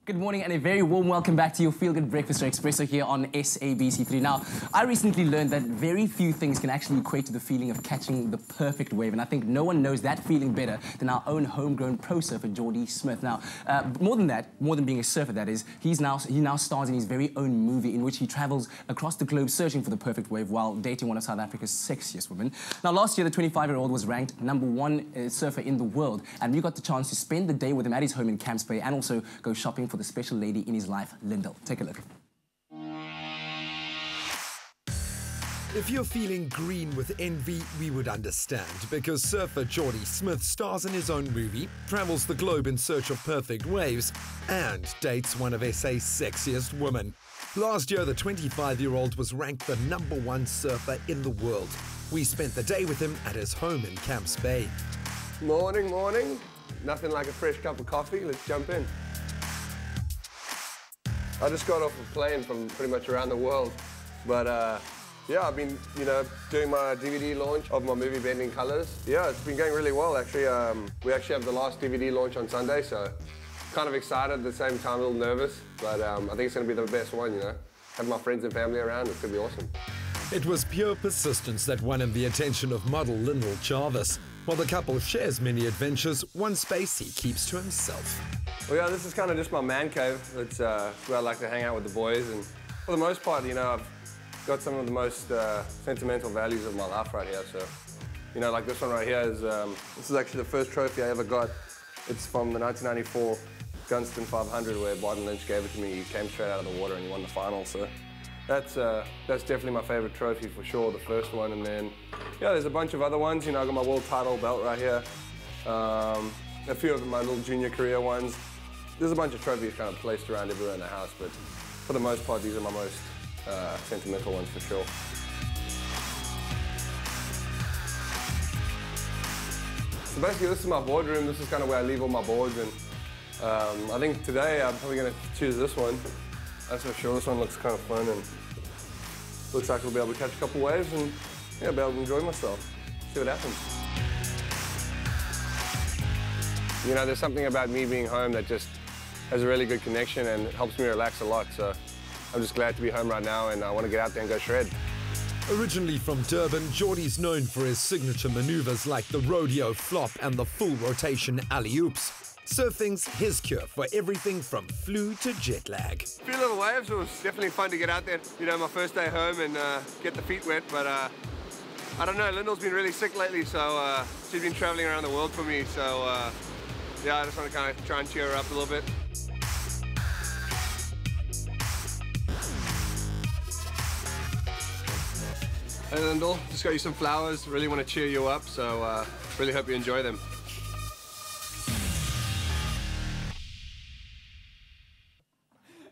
Good morning and a very warm welcome back to your Feel Good Breakfast Espresso here on SABC3. Now, I recently learned that very few things can actually equate to the feeling of catching the perfect wave, and I think no one knows that feeling better than our own homegrown pro surfer, Jordy Smith. Now, more than that, more than being a surfer, that is, he now stars in his very own movie in which he travels across the globe searching for the perfect wave while dating one of South Africa's sexiest women. Now, last year, the 25-year-old was ranked #1 surfer in the world, and we got the chance to spend the day with him at his home in Camps Bay and also go shopping for the special lady in his life, Lyndall. Take a look. If you're feeling green with envy, we would understand, because surfer Jordy Smith stars in his own movie, travels the globe in search of perfect waves, and dates one of SA's sexiest women. Last year, the 25-year-old was ranked the #1 surfer in the world. We spent the day with him at his home in Camps Bay. Morning, morning. Nothing like a fresh cup of coffee. Let's jump in. I just got off a plane from pretty much around the world, but yeah, I've been, doing my DVD launch of my movie Bending Colors. Yeah, it's been going really well, actually. We actually have the last DVD launch on Sunday, so kind of excited at the same time, a little nervous, but I think it's going to be the best one, Have my friends and family around, it's going to be awesome. It was pure persistence that won him the attention of model Lyndall. While the couple shares many adventures, one space he keeps to himself. Well, yeah, this is kind of just my man cave. It's where I like to hang out with the boys, and for the most part, I've got some of the most sentimental values of my life right here. So, like this one right here is, this is actually the first trophy I ever got. It's from the 1994 Gunston 500, where Barton Lynch gave it to me. He came straight out of the water and he won the final. So that's definitely my favorite trophy for sure, the first one. And then, yeah, there's a bunch of other ones. I got my world title belt right here. A few of my little junior career ones. There's a bunch of trophies kind of placed around everywhere in the house, but for the most part, these are my most sentimental ones for sure. So basically, this is my boardroom. This is kind of where I leave all my boards, and I think today I'm probably going to choose this one. That's for sure. This one looks kind of fun, and looks like we'll be able to catch a couple waves and yeah, be able to enjoy myself. See what happens. There's something about me being home that just has a really good connection and it helps me relax a lot. So I'm just glad to be home right now, and I want to get out there and go shred. Originally from Durban, Jordy's known for his signature maneuvers like the rodeo flop and the full rotation alley-oops. Surfing's his cure for everything from flu to jet lag. A few little waves. It was definitely fun to get out there. My first day home and get the feet wet, but I don't know, Lyndall's been really sick lately, so she's been traveling around the world for me, so yeah, I just want to kind of try and cheer her up a little bit. Hey Lyndall, just got you some flowers. Really want to cheer you up, so really hope you enjoy them.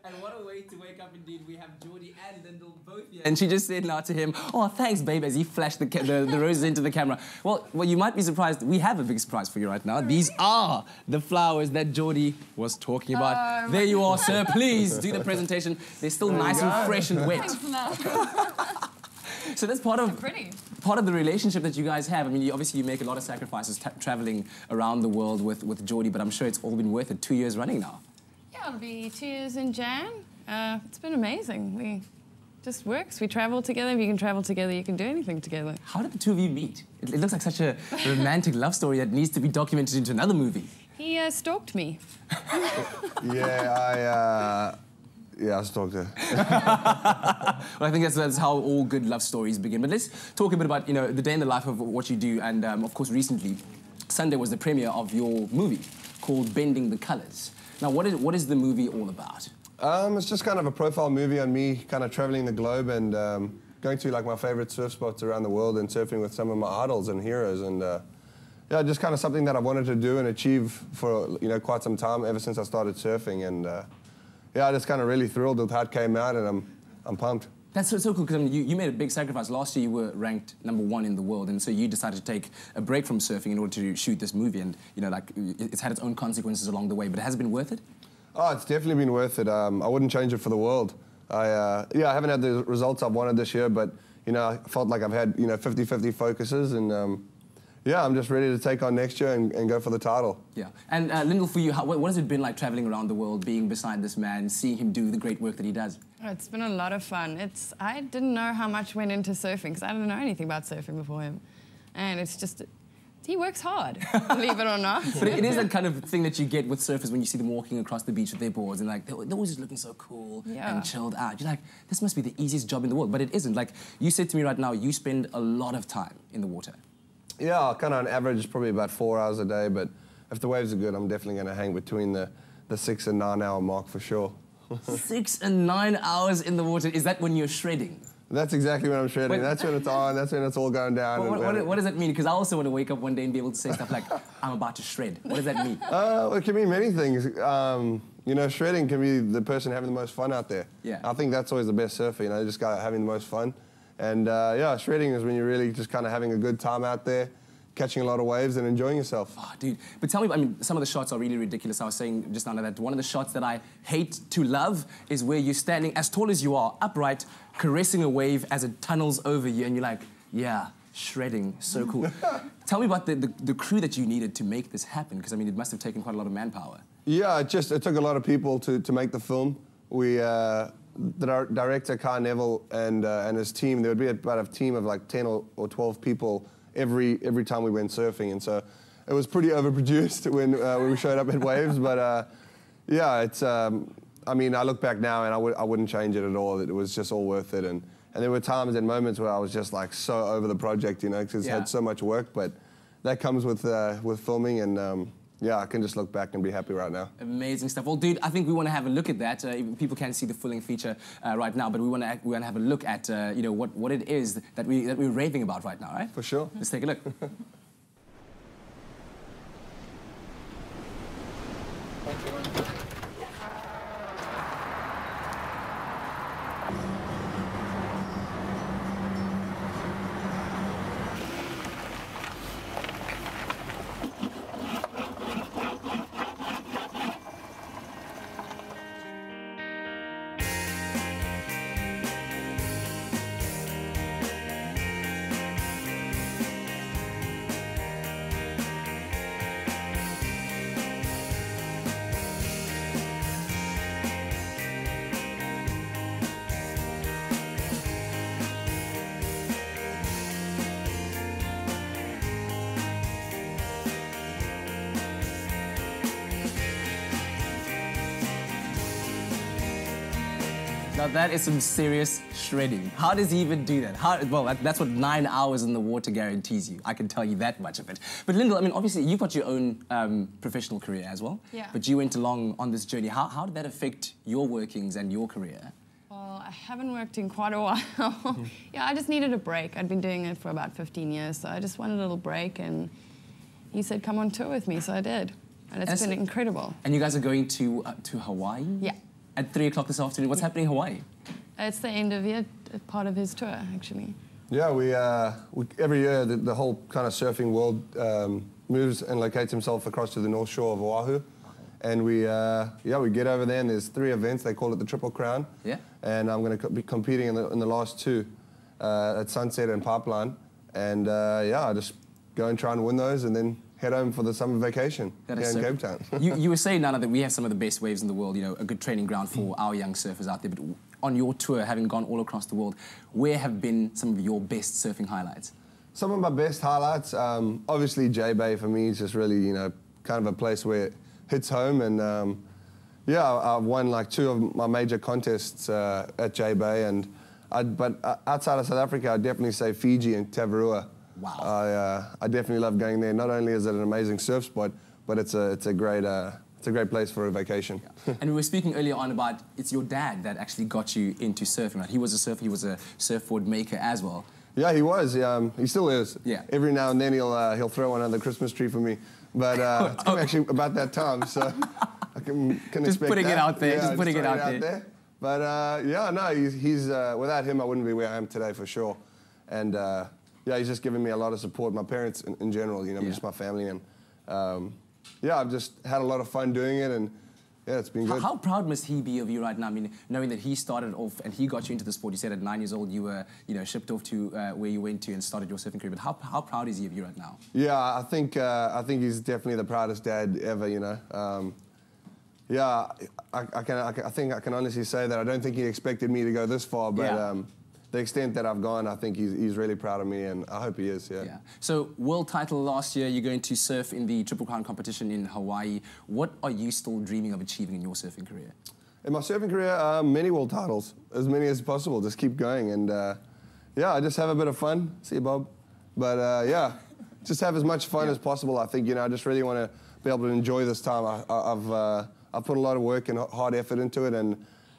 And what a way to wake up indeed. We have Jordy and Lyndall both here. And she just said now to him, "Oh, thanks, babe," as he flashed the roses into the camera. Well, you might be surprised. We have a big surprise for you right now. These are the flowers that Jordy was talking about. There you are, sir. Please do the presentation. They're still nice and fresh and wet. So that's part of the relationship that you guys have. I mean, obviously you make a lot of sacrifices traveling around the world with Jordy, but I'm sure it's all been worth it. 2 years running now. Yeah, it'll be 2 years in Jan. It's been amazing. We just works. We travel together. If you can travel together, you can do anything together. How did the two of you meet? It looks like such a romantic love story that needs to be documented into another movie. He stalked me. Yeah, I stalked her. Well, I think that's how all good love stories begin. But let's talk a bit about, the day in the life of what you do. And, of course, recently, Sunday was the premiere of your movie called Bending the Colors. Now, what is the movie all about? It's just kind of a profile movie on me, kind of traveling the globe and going to, my favorite surf spots around the world and surfing with some of my idols and heroes. And, yeah, just kind of something that I wanted to do and achieve for, quite some time, ever since I started surfing. And, yeah, I'm just kind of really thrilled with how it came out, and I'm pumped. That's so cool, because you made a big sacrifice. Last year you were ranked #1 in the world, and so you decided to take a break from surfing in order to shoot this movie, and it's had its own consequences along the way, but has it been worth it? Oh, it's definitely been worth it. I wouldn't change it for the world. I haven't had the results I've wanted this year, but I felt like I've had 50-50 focuses, and Yeah, I'm just ready to take on next year and go for the title. Yeah. And Lyndall, for you, what has it been like traveling around the world, being beside this man, seeing him do the great work that he does? Oh, it's been a lot of fun. I didn't know how much went into surfing because I didn't know anything about surfing before him. And it's just, he works hard, believe it or not. But it is that kind of thing that you get with surfers when you see them walking across the beach with their boards and like, they're always just looking so cool and chilled out. You're like, this must be the easiest job in the world, but it isn't. Like, you said to me right now, you spend a lot of time in the water. Yeah, kind of on average, probably about 4 hours a day, but if the waves are good, I'm definitely going to hang between the 6 and 9 hour mark for sure. 6 and 9 hours in the water, is that when you're shredding? That's exactly when I'm shredding. That's when it's on, that's when it's all going down. What does that mean? Because I also want to wake up one day and be able to say stuff like, I'm about to shred. What does that mean? Well, it can mean many things. You know, shredding can be the person having the most fun out there. Yeah. I think that's always the best surfer, you know, just guy having the most fun. And yeah, shredding is when you're really just kind of having a good time out there, catching a lot of waves and enjoying yourself. Oh, dude. But tell me, I mean, some of the shots are really ridiculous. I was saying just now that one of the shots that I hate to love is where you're standing as tall as you are, upright, caressing a wave as it tunnels over you, and you're like, yeah, shredding, so cool. Tell me about the crew that you needed to make this happen, because, I mean, it must have taken quite a lot of manpower. Yeah, it took a lot of people to make the film. The director, Kai Neville, and his team, there would be about a team of like 10 or 12 people every time we went surfing, and so it was pretty overproduced when we showed up at waves. But yeah, it's. I mean, I look back now and I wouldn't change it at all. It was just all worth it, and there were times and moments where I was just like so over the project, you know, because it's had so much work. But that comes with filming, and yeah, I can just look back and be happy right now. Amazing stuff. Well, dude, I think we want to have a look at that. People can't see the full-length feature right now, but we want to have a look at you know what it is that we're raving about right now, right? For sure. Let's take a look. Now that is some serious shredding. How does he even do that? Well, that's what 9 hours in the water guarantees you. I can tell you that much of it. But Lyndall, I mean, obviously you've got your own professional career as well. Yeah. But you went along on this journey. How did that affect your workings and your career? Well, I haven't worked in quite a while. Yeah, I just needed a break. I'd been doing it for about 15 years, so I just wanted a little break, and he said, come on tour with me, so I did. And it's been incredible. And you guys are going to Hawaii? Yeah. At 3 o'clock this afternoon. What's happening in Hawaii? It's the end of year, part of his tour, actually. Yeah, we every year the whole kind of surfing world moves and locates himself across to the North Shore of Oahu, and we get over there and there's 3 events. They call it the Triple Crown. Yeah. And I'm going to be competing in the last 2 at Sunset and Pipeline, and yeah, I just go and try and win those, and then head home for the summer vacation here in Cape Town. You were saying, Nana, that we have some of the best waves in the world, you know, a good training ground for our young surfers out there. But on your tour, having gone all across the world, where have been some of your best surfing highlights? Some of my best highlights, obviously J-Bay for me is just really, you know, kind of a place where it hits home. And yeah, I've won like 2 of my major contests at J-Bay. But outside of South Africa, I'd definitely say Fiji and Tavarua. Wow. I definitely love going there. Not only is it an amazing surf spot, but it's a great place for a vacation. Yeah. And we were speaking earlier on about it's your dad that actually got you into surfing, right? He was a surfer, he was a surfboard maker as well. Yeah, he was. He still is. Yeah. Every now and then he'll throw one on the Christmas tree for me. But it's actually about that time, so I can just expect putting that. it out there. Yeah, just putting it out there. But yeah, no, he's without him I wouldn't be where I am today for sure. And yeah, he's just given me a lot of support. My parents in general, you know, just my family, and yeah, I've just had a lot of fun doing it, and yeah, it's been good. How proud must he be of you right now? I mean, knowing that he started off and he got you into the sport. You said at 9 years old you were, shipped off to where you went to and started your surfing career. But how proud is he of you right now? Yeah, I think he's definitely the proudest dad ever. Yeah, I think I can honestly say that I don't think he expected me to go this far, but the extent that I've gone, I think he's really proud of me, and I hope he is. Yeah. So world title last year. You're going to surf in the Triple Crown competition in Hawaii. What are you still dreaming of achieving in your surfing career? In my surfing career, many world titles, as many as possible. Just keep going, and I just have a bit of fun. See you, Bob. But just have as much fun as possible. I think I just really want to be able to enjoy this time. I've put a lot of work and hard effort into it, and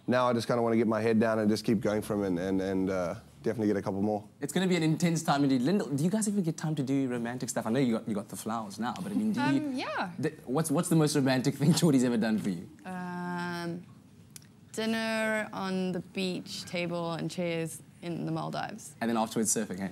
now I just kind of want to get my head down and just keep going from it and definitely get a couple more. It's going to be an intense time indeed. Lyndall, do you guys ever get time to do romantic stuff? I know you got the flowers now, but I mean, do you... Yeah. What's the most romantic thing Jordy's ever done for you? Dinner on the beach, table and chairs in the Maldives. And then afterwards surfing, hey?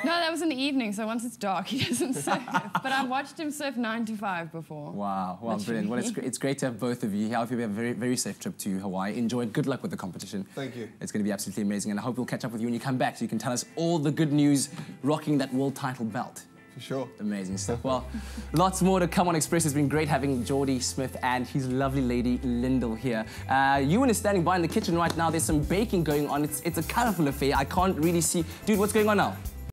No, that was in the evening, so once it's dark, he doesn't surf. But I've watched him surf 9 to 5 before. Wow, well, brilliant. Well, it's great to have both of you here. I hope you have a very, very safe trip to Hawaii. Enjoy it. Good luck with the competition. Thank you. It's going to be absolutely amazing, and I hope we'll catch up with you when you come back so you can tell us all the good news rocking that world title belt. For sure. Amazing stuff. Well, lots more to come on Express. It's been great having Jordy Smith and his lovely lady, Lyndall, here. Ewan is standing by in the kitchen right now. There's some baking going on. It's a colourful affair. I can't really see... Dude, what's going on now?